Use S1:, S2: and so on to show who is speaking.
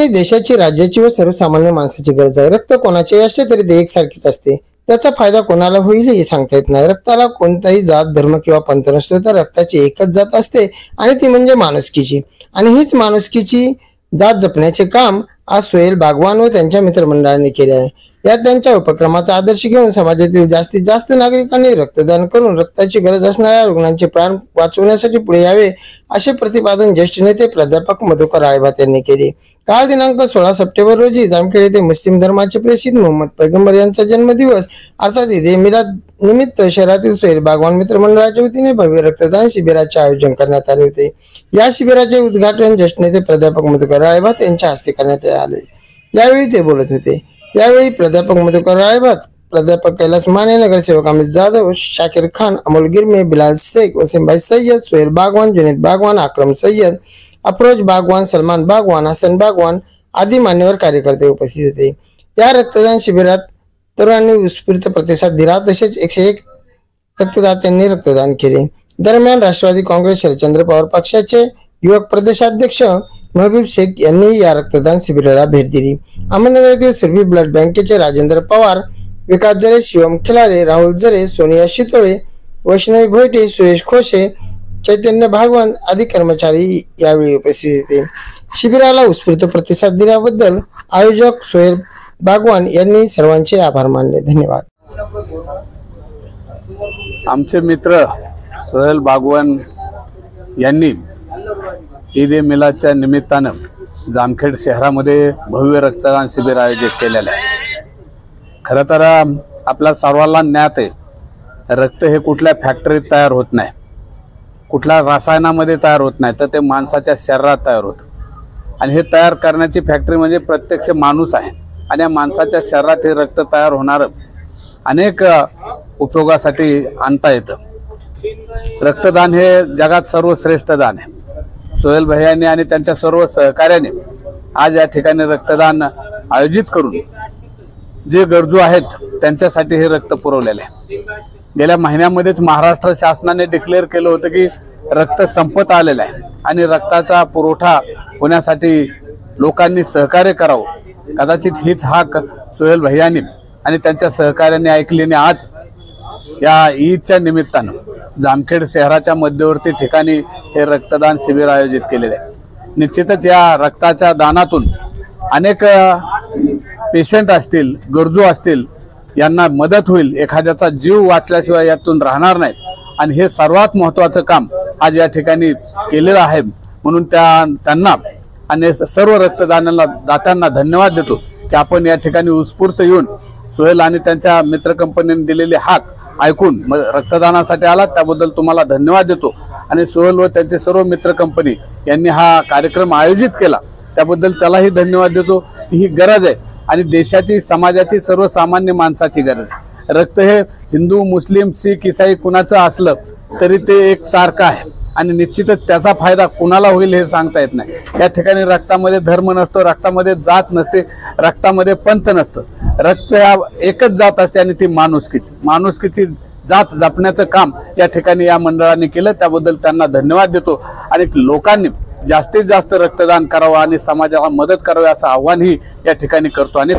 S1: ही देशाची, राज्याची व सर्वसामान्य माणसाची गरज आहे। रक्त कोणाचे असले तरी ते एकसारखेच असते। त्याचा फायदा कोणाला होईल हे सांगता येत नाही। रक्ताला कोणताही जात, धर्म किंवा पंथ नसतो, तर रक्ताची एकच जात असते आणि ती म्हणजे माणुसकीची। आणि हीच माणुसकीची जात जपण्याचे काम आज सोहेल बागवान व त्यांच्या मित्रमंडळाने केले आहे। या त्यांच्या उपक्रमाचा आदर्श घेऊन समाजातील जास्तीत जास्त नागरिकांनी रक्तदान करून रक्ताची गरज असणाऱ्या रुग्णांचे प्राण वाचवण्यासाठी पुढे यावे, असे प्रतिपादन ज्येष्ठ नेते प्राध्यापक मधुकर राळेभात यांनी केले। काल दिनांक 16 सप्टेंबर रोजी जामखेड येथे मुस्लिम धर्माचे प्रेषित मोहम्मद पैगंबर यांचा जन्मदिवस अर्थात ईद ए मिलाद निमित्त शहरातील सोहेल बागवान मित्रमंडळाच्या वतीने भव्य रक्तदान शिबिराचे आयोजन करण्यात आले होते। या शिबिराचे उद्घाटन ज्येष्ठ नेते प्राध्यापक मधुकर राळेभात यांच्या हस्ते करण्यात आले। यावेळी ते बोलत होते। यावेळी प्राध्यापक मधुकर राळेभात, प्राध्यापक कैलास माने, नगरसेवक अमित जाधव, शाकिर खान, अमोल गिरमे, बिलाल शेख, वसीमभाई सय्यद, सोहेल बागवान, जुनेद बागवान, अक्रम सय्यद, अफरोज बागवान, सलमान बागवान, हसन बागवान आदी मान्यवर कार्यकर्ते उपस्थित होते। या रक्तदान शिबिरात तरुणांनी उत्स्फूर्त प्रतिसाद दिला, तसेच 101 रक्तदात्यांनी रक्तदान केले। दरम्यान राष्ट्रवादी काँग्रेस शरदचंद्र पवार पक्षाचे युवक प्रदेशाध्यक्ष महबूब शेख यांनी या रक्तदान शिबिराला भेट दिली। अहमदनगर येथील सुरभी ब्लड बँकेचे राजेंद्र पवार, विकास जरे, शिवम खिलारे, राहुल जरे, सोनिया शितोळे, वैष्णवी भोईटे, सुयश खोसे, चैतन्य भागवंत आदी कर्मचारी यावेळी उपस्थित होते। शिबिराला उत्स्फूर्त प्रतिसाद दिल्याबद्दल आयोजक सोहेल बागवान यांनी सर्वांचे आभार मानले। धन्यवाद।
S2: आमचे मित्र सोहेल बागवान यांनी ईद ए मिलादच्या निमित्तानं जामखेड शहरामध्ये भव्य रक्तदान शिबिर आयोजित केलेलं आहे। खरं तर आपल्या सर्वांना ज्ञात आहे, रक्त हे कुठल्या फॅक्टरीत तयार होत नाही, कुठल्या रसायनामध्ये तयार होत नाही, तर ते माणसाच्या शरीरात तयार होतं। आणि हे तयार करण्याची फॅक्टरी म्हणजे प्रत्यक्ष माणूस आहे। आणि या माणसाच्या शरीरात हे रक्त तयार होणारं अनेक उपयोगासाठी आणता येतं। रक्तदान हे जगात सर्वश्रेष्ठ दान आहे। सोहेल भैयांनी आणि त्यांच्या सर्व सहकार्याने आज या ठिकाणी रक्तदान आयोजित करून जे गरजू आहेत त्यांच्यासाठी हे रक्त पुरवलेले आहे। गेल्या महिन्यामध्येच महाराष्ट्र शासनाने डिक्लेअर केलं होतं की रक्त संपत आलेलं आहे आणि रक्ताचा पुरवठा होण्यासाठी लोकांनी सहकार्य करावं। कदाचित हीच हाक सोहेल भैयांनी आणि त्यांच्या सहकार्याने ऐकली आणि आज या ईदच्या निमित्तानं जामखेड शहराच्या मध्यवर्ती ठिकाणी हे रक्तदान शिबिर आयोजित केलेले आहे। निश्चितच या रक्ताच्या दानातून अनेक पेशंट असतील, गरजू असतील, यांना मदत होईल, एखाद्याचा जीव वाचल्याशिवाय यातून राहणार नाही। आणि हे सर्वात महत्त्वाचं काम आज या ठिकाणी केलेलं आहे। म्हणून त्यांना आणि सर्व दात्यांना धन्यवाद देतो की आपण या ठिकाणी उत्स्फूर्त येऊन सोहेल आणि त्यांच्या मित्र कंपनीने दिलेली हाक ऐकून रक्तदानासाठी आला, त्याबद्दल तुम्हाला धन्यवाद देतो। आणि सोहेल व त्यांचे सर्व मित्र कंपनी यांनी हा कार्यक्रम आयोजित केला, त्याबद्दल त्यालाही धन्यवाद देतो। ही गरज आहे आणि देशाची, समाजाची, सर्वसामान्य माणसाची गरज आहे। रक्त हे हिंदू, मुस्लिम, शीख, ईसाई कुणाचं असलं तरी ते एक सारखं आहे आणि निश्चितच त्याचा फायदा कुणाला होईल हे सांगता येत नाही। या ठिकाणी रक्तामध्ये धर्म नसतो, रक्तामध्ये जात नसते, रक्तामध्ये पंथ नसतं। रक्त हा एकच जात असते आणि ती माणुसकीची जात जपण्याचं काम या ठिकाणी या मंडळाने केलं, त्याबद्दल त्यांना धन्यवाद देतो। आणि लोकांनी जास्तीत जास्त रक्तदान करावं आणि समाजाला मदत करावी असं आव्हानही या ठिकाणी करतो। आणि